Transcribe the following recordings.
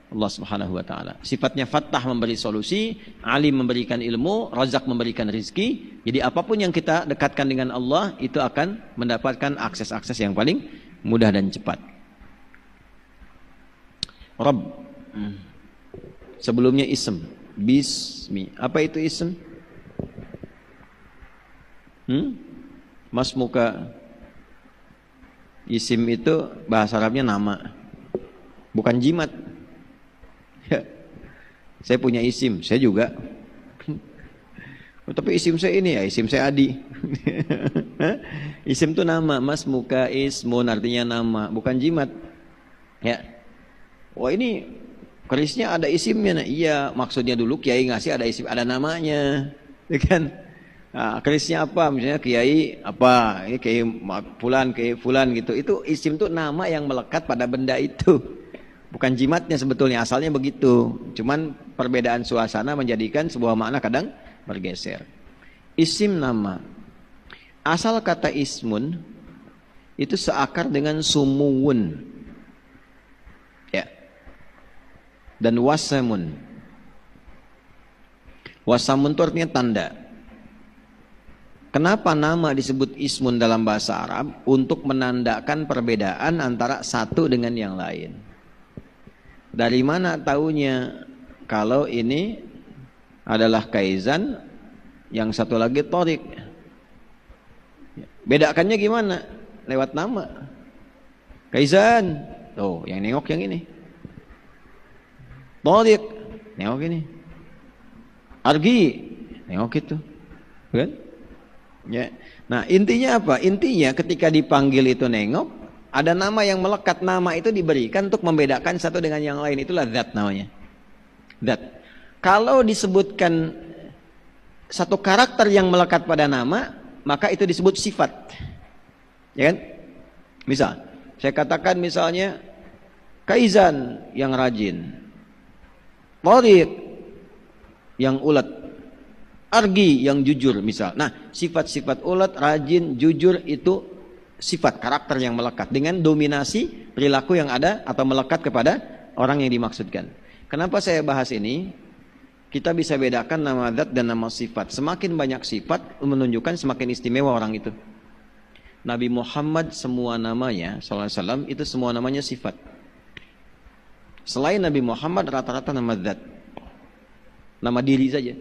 Allah Subhanahu wa taala. Sifatnya Fattah, memberi solusi, Alim, memberikan ilmu, Razak, memberikan rizki. Jadi apapun yang kita dekatkan dengan Allah itu akan mendapatkan akses-akses yang paling mudah dan cepat. Rabb. Sebelumnya ism, bismi. Apa itu ism? Mas muka. Isim itu bahasa Arabnya nama, bukan jimat. Saya punya isim, saya juga. Tapi isim saya ini ya, isim saya Adi. Isim itu nama, mas muka ismun artinya nama, bukan jimat. Ya. Wah ini kerisnya ada isimnya. Nah, iya, maksudnya dulu kiai ngasih ada isim, ada namanya. Ya kan? Nah, kerisnya apa? Misalnya kiai apa? Ini kiai fulan gitu. Itu isim itu nama yang melekat pada benda itu. Bukan jimatnya sebetulnya, asalnya begitu. Cuman perbedaan suasana menjadikan sebuah makna kadang bergeser. Isim nama. Asal kata ismun itu seakar dengan sumuwun. Ya. Dan wasamun. Wasamun itu artinya tanda. Kenapa nama disebut ismun dalam bahasa Arab? Untuk menandakan perbedaan antara satu dengan yang lain. Dari mana taunya kalau ini adalah kaizan, yang satu lagi torik? Bedakannya gimana? Lewat nama. Kaizan, tuh yang nengok yang ini. Torik, nengok ini. Argi, nengok itu. Kan? Ya. Nah intinya apa? Intinya ketika dipanggil itu nengok, ada nama yang melekat. Nama itu diberikan untuk membedakan satu dengan yang lain. Itulah zat namanya. Zat. Kalau disebutkan satu karakter yang melekat pada nama, maka itu disebut sifat. Ya kan? Misal, saya katakan misalnya Kaizan yang rajin, Tariq yang ulet, Argi yang jujur misal. Nah, sifat-sifat ulet, rajin, jujur itu sifat karakter yang melekat dengan dominasi perilaku yang ada atau melekat kepada orang yang dimaksudkan. Kenapa saya bahas ini? Kita bisa bedakan nama zat dan nama sifat. Semakin banyak sifat menunjukkan semakin istimewa orang itu. Nabi Muhammad semua namanya sallallahu alaihi wasallam itu semua namanya sifat. Selain Nabi Muhammad rata-rata nama zat. Nama diri saja.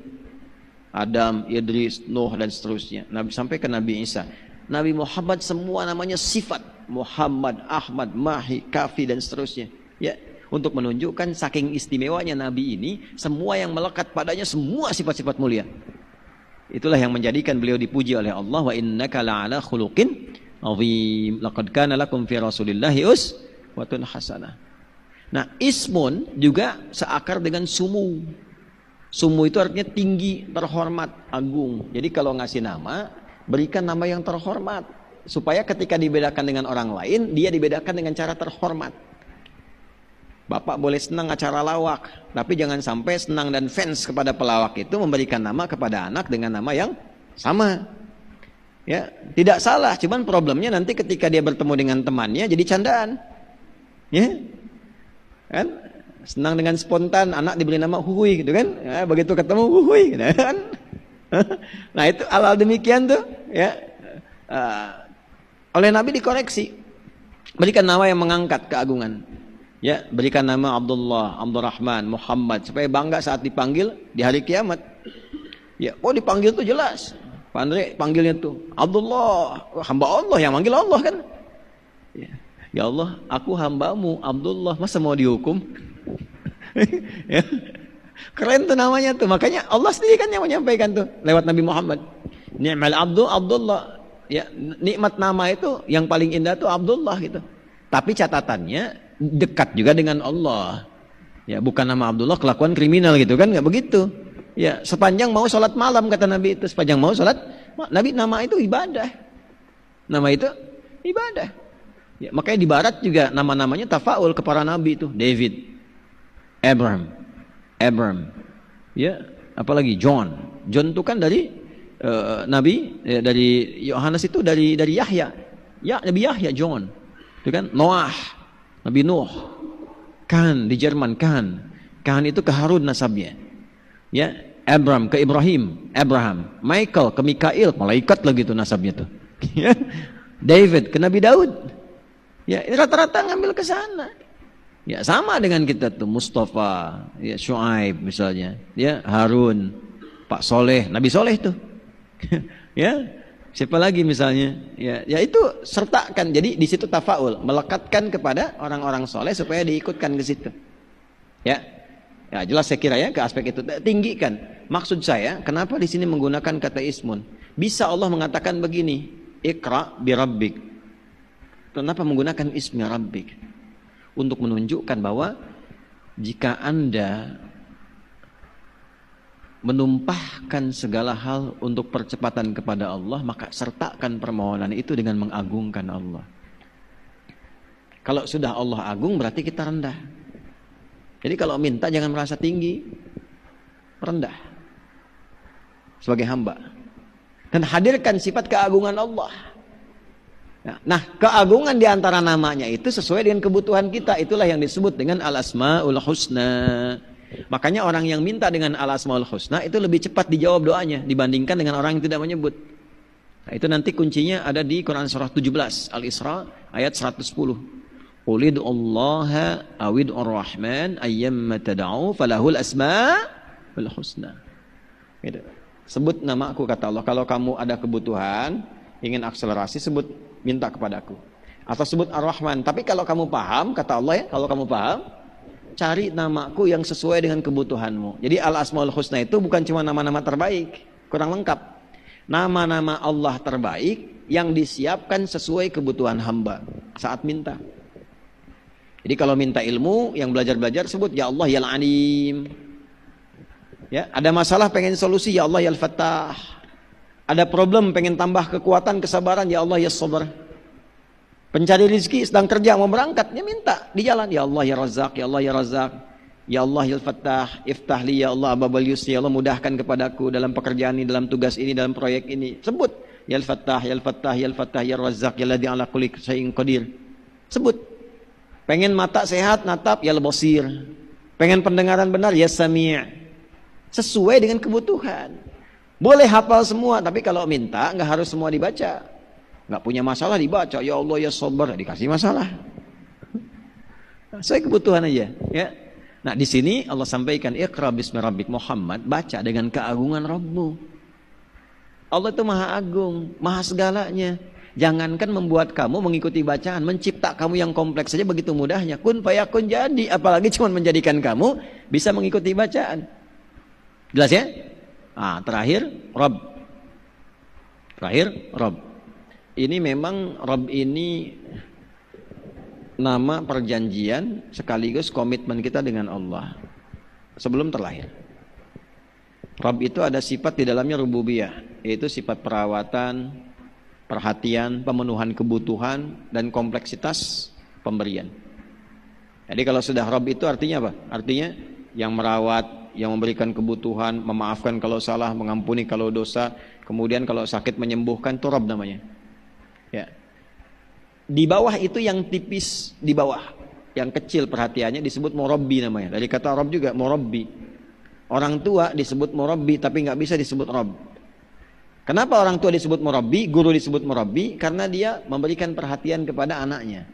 Adam, Idris, Nuh dan seterusnya. Nabi sampai ke Nabi Isa. Nabi Muhammad semua namanya sifat. Muhammad, Ahmad, Mahi, Kafi dan seterusnya. Ya, untuk menunjukkan saking istimewanya Nabi ini, semua yang melekat padanya semua sifat-sifat mulia. Itulah yang menjadikan beliau dipuji oleh Allah. Wa innaka la'ala khuluqin azim. Laqad kana lakum fi Rasulillahi uswatun hasanah. Nah, ismun juga seakar dengan sumu. Sumu itu artinya tinggi, terhormat, agung. Jadi kalau ngasih nama, berikan nama yang terhormat supaya ketika dibedakan dengan orang lain dia dibedakan dengan cara terhormat. Bapak boleh senang acara lawak, tapi jangan sampai senang dan fans kepada pelawak itu memberikan nama kepada anak dengan nama yang sama. Ya, tidak salah, cuman problemnya nanti ketika dia bertemu dengan temannya jadi candaan. Ya. Kan? Senang dengan spontan, anak diberi nama Huhui gitu kan. Ya, begitu ketemu Huhui gitu kan. Nah itu hal demikian tuh ya oleh Nabi dikoreksi, berikan nama yang mengangkat keagungan, ya berikan nama Abdullah, Abdurrahman, Muhammad supaya bangga saat dipanggil di hari kiamat. Ya, oh dipanggil tuh jelas, Pak Andre panggilnya tuh Abdullah, hamba Allah yang manggil Allah kan. Ya Allah, aku hambamu Abdullah, masa mau dihukum? Ya. Keren tuh namanya tuh. Makanya Allah sendiri kan yang menyampaikan tuh lewat Nabi Muhammad. Ni'mal abdu Abdullah. Ya, nikmat nama itu yang paling indah tuh Abdullah gitu. Tapi catatannya dekat juga dengan Allah. Ya, bukan nama Abdullah kelakuan kriminal gitu kan, enggak begitu. Ya, sepanjang mau sholat malam kata Nabi itu, sepanjang mau sholat, Nabi nama itu ibadah. Nama itu ibadah. Ya, makanya di barat juga nama-namanya tafaul ke para nabi itu. David, Abram, ya, apalagi John itu kan dari Nabi, dari Yohanes itu dari Yahya, ya Nabi Yahya John, itu kan Noah, Nabi Nuh, Kan di Jerman, Kan itu ke Harun nasabnya. Ya, Abram ke Ibrahim, Abraham. Michael ke Mikail, malaikat lagi itu nasabnya tuh. Ya. David ke Nabi Daud. Ya, rata-rata ngambil ke sana. Ya, sama dengan kita tuh, Mustafa, ya Syuaib misalnya, ya Harun, Pak Soleh, Nabi Soleh tuh. Ya, siapa lagi misalnya? Ya itu sertakan. Jadi di situ tafaul, melekatkan kepada orang-orang soleh supaya diikutkan ke situ. Ya, jelas saya kira ya ke aspek itu. Tinggikan. Maksud saya, kenapa di sini menggunakan kata ismun? Bisa Allah mengatakan begini, Iqra bi rabbik. Kenapa menggunakan ismi rabbik? Untuk menunjukkan bahwa jika Anda menumpahkan segala hal untuk percepatan kepada Allah, maka sertakan permohonan itu dengan mengagungkan Allah. Kalau sudah Allah agung, berarti kita rendah. Jadi kalau minta jangan merasa tinggi, rendah sebagai hamba, dan hadirkan sifat keagungan Allah. Nah, keagungan diantara namanya itu sesuai dengan kebutuhan kita. Itulah yang disebut dengan al-asmaul husna. Makanya orang yang minta dengan al-asmaul husna itu lebih cepat dijawab doanya dibandingkan dengan orang yang tidak menyebut. Nah, itu nanti kuncinya ada di Quran surah 17 Al-Isra ayat 110. Qulid'ullaha awid'ur rahman ayyamma tad'u falahul asmaul husna. Gitu. Sebut nama aku, kata Allah. Kalau kamu ada kebutuhan, ingin akselerasi, sebut, minta kepadaku. Atau sebut Ar-Rahman. Tapi kalau kamu paham, kata Allah ya, kalau kamu paham, cari namaku yang sesuai dengan kebutuhanmu. Jadi Al-Asmaul Husna itu bukan cuma nama-nama terbaik, kurang lengkap. Nama-nama Allah terbaik yang disiapkan sesuai kebutuhan hamba saat minta. Jadi kalau minta ilmu, yang belajar-belajar sebut ya Allah ya Al-Alim. Ya, ada masalah pengen solusi, ya Allah ya Al-Fattah. Ada problem pengen tambah kekuatan, kesabaran, ya Allah ya Sabar. Pencari rezeki sedang kerja mau berangkat, ya minta di jalan, ya Allah ya Razak, ya Allah ya Razak, ya Allah ya Fattah, iftahli ya Allah ababal yusri, ya Allah mudahkan kepadaku dalam pekerjaan ini, dalam tugas ini, dalam proyek ini. Sebut ya Fattah, ya Fattah, ya Fattah, ya Razak, ya Ladzi ala kulli syai'in qadir. Sebut. Pengen mata sehat, natap, ya Al-Basir. Pengen pendengaran benar, ya Sami'. Sesuai dengan kebutuhan. Boleh hafal semua, tapi kalau minta nggak harus semua dibaca. Nggak punya masalah dibaca, ya Allah ya Sabar, dikasih masalah. Sesuai kebutuhan aja, ya. Nah, di sini Allah sampaikan Iqra bismi rabbik Muhammad, baca dengan keagungan Rabbmu. Allah itu maha agung, maha segalanya. Jangankan membuat kamu mengikuti bacaan, mencipta kamu yang kompleks saja begitu mudahnya. Kun fayakun jadi, apalagi cuma menjadikan kamu bisa mengikuti bacaan. Jelas ya? Ah, terakhir Rabb. Terakhir Rabb. Ini memang Rabb ini nama perjanjian sekaligus komitmen kita dengan Allah sebelum terlahir. Rabb itu ada sifat di dalamnya rububiyah, yaitu sifat perawatan, perhatian, pemenuhan kebutuhan, dan kompleksitas pemberian. Jadi kalau sudah Rabb itu artinya apa? Artinya yang merawat, yang memberikan kebutuhan, memaafkan kalau salah, mengampuni kalau dosa, kemudian kalau sakit menyembuhkan, itu Rabb namanya. Ya. Di bawah itu yang tipis, di bawah yang kecil perhatiannya disebut murabbi namanya. Dari kata Rabb juga murabbi. Orang tua disebut murabbi tapi nggak bisa disebut Rabb. Kenapa orang tua disebut murabbi, guru disebut murabbi? Karena dia memberikan perhatian kepada anaknya.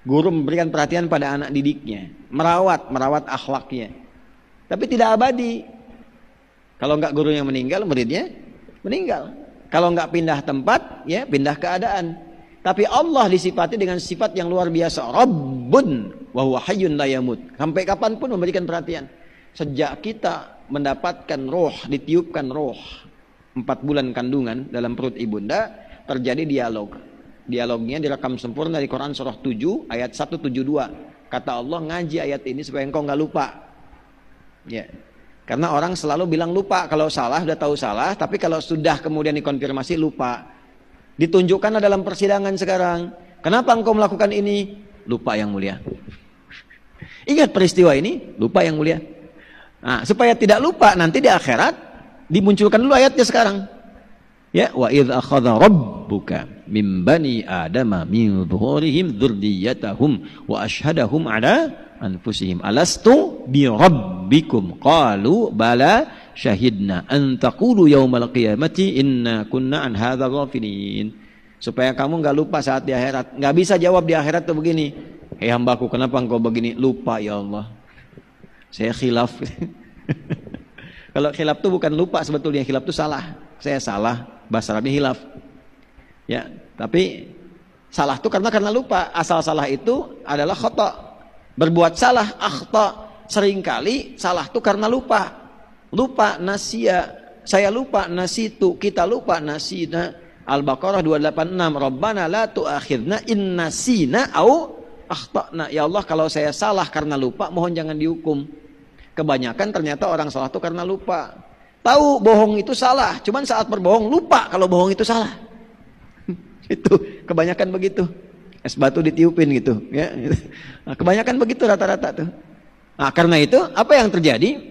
Guru memberikan perhatian pada anak didiknya, merawat akhlaknya. Tapi tidak abadi. Kalau nggak gurunya meninggal, muridnya meninggal. Kalau nggak pindah tempat, ya pindah keadaan. Tapi Allah disifati dengan sifat yang luar biasa. Rabbun wa huwa hayyun la yamut. Sampai kapanpun memberikan perhatian. Sejak kita mendapatkan roh, ditiupkan roh, 4 bulan kandungan dalam perut ibunda, terjadi dialog. Dialognya direkam sempurna di Quran surah 7 ayat 172. Kata Allah, ngaji ayat ini supaya engkau nggak lupa. Ya. Karena orang selalu bilang lupa, kalau salah udah tahu salah, tapi kalau sudah kemudian dikonfirmasi lupa. Ditunjukkan dalam persidangan sekarang. Kenapa engkau melakukan ini? Lupa yang mulia. Ingat peristiwa ini, lupa yang mulia. Nah, supaya tidak lupa nanti di akhirat dimunculkan dulu ayatnya sekarang. Ya, wa idz akhadha rabbuka min bani adama min dhuhurihim dzurriyyatahum wa ashhadahum ala anfusihim alastu bi rabbikum qalu bala syahidna an taqulu yaumal qiyamati inna kunna an hadza ghafilin. Supaya kamu enggak lupa saat di akhirat. Enggak bisa jawab di akhirat tuh begini, hei hambaku, kenapa engkau begini? Lupa ya Allah, saya khilaf. Kalau khilaf tuh bukan lupa sebetulnya, khilaf tuh salah. Saya salah, bahasa Arabnya hilaf. Ya, tapi salah tuh karena lupa. Asal salah itu adalah khata. Berbuat salah, akhta. Seringkali salah tuh karena lupa. Lupa, nasia. Saya lupa, nasitu. Kita lupa, nasina. Al-Baqarah 286. Rabbana la tu'akhidna in nasina au akhtana. Ya Allah, kalau saya salah karena lupa, mohon jangan dihukum. Kebanyakan ternyata orang salah itu karena lupa. Tahu bohong itu salah, cuman saat berbohong lupa kalau bohong itu salah. Itu kebanyakan begitu. Es batu ditiupin gitu, ya. Nah, kebanyakan begitu rata-rata tuh. Nah, karena itu apa yang terjadi?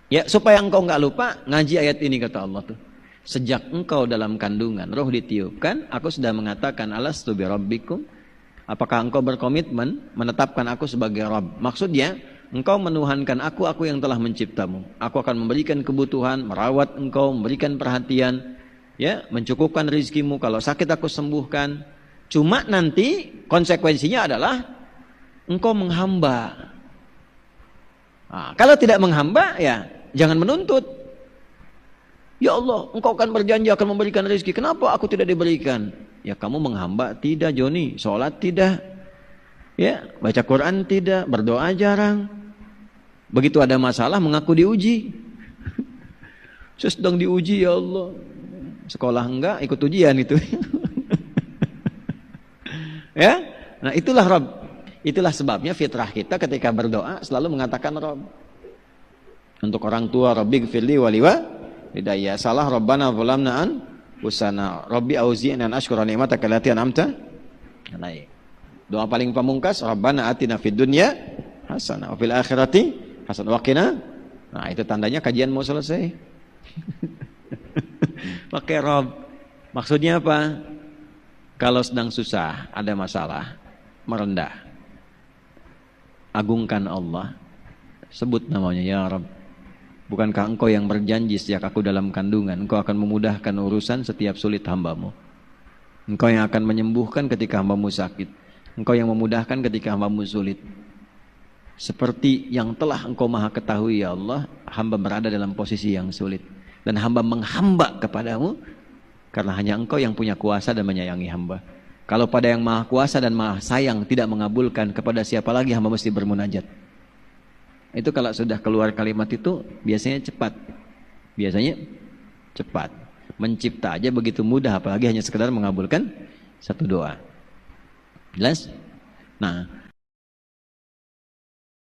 Ya, supaya engkau enggak lupa, ngaji ayat ini kata Allah tuh. Sejak engkau dalam kandungan roh ditiupkan, aku sudah mengatakan alastu bi rabbikum. Apakah engkau berkomitmen menetapkan aku sebagai Rabb? Maksudnya, engkau menuhankan aku yang telah menciptamu. Aku akan memberikan kebutuhan, merawat engkau, memberikan perhatian, ya, mencukupkan rizkimu. Kalau sakit aku sembuhkan. Cuma nanti konsekuensinya adalah engkau menghamba. Nah, kalau tidak menghamba, ya jangan menuntut. Ya Allah, engkau akan berjanji akan memberikan rezeki. Kenapa aku tidak diberikan? Ya kamu menghamba tidak, Joni. Sholat tidak. Ya, baca Quran tidak. Berdoa jarang. Begitu ada masalah mengaku diuji. Saya sedang diuji ya Allah. Sekolah enggak, ikut ujian itu. Ya, nah itulah Rabb. Itulah sebabnya fitrah kita ketika berdoa selalu mengatakan Rabb. Untuk orang tua, Rabbighfirli waliwa hidayah. Salah, Rabbana zalamna anfusana. Rabbi auzi'na an ashkura ni'mataka allati an'amta alaiya. Doa paling pamungkas, Rabbana atina fid dunya hasanah wa fil akhirati hasanah wa qina. Nah, itu tandanya kajian mau selesai. Pakai Rabb. Maksudnya apa? Kalau sedang susah, ada masalah, merendah. Agungkan Allah. Sebut namanya ya Rabb. Bukankah engkau yang berjanji sejak aku dalam kandungan, engkau akan memudahkan urusan setiap sulit hambamu. Engkau yang akan menyembuhkan ketika hambamu sakit. Engkau yang memudahkan ketika hambamu sulit. Seperti yang telah engkau maha ketahui ya Allah, hamba berada dalam posisi yang sulit. Dan hamba menghamba kepadamu, karena hanya engkau yang punya kuasa dan menyayangi hamba. Kalau pada yang maha kuasa dan maha sayang tidak mengabulkan, kepada siapa lagi hamba mesti bermunajat. Itu kalau sudah keluar kalimat itu biasanya cepat. Biasanya cepat. Mencipta aja begitu mudah, apalagi hanya sekedar mengabulkan satu doa. Jelas? Nah,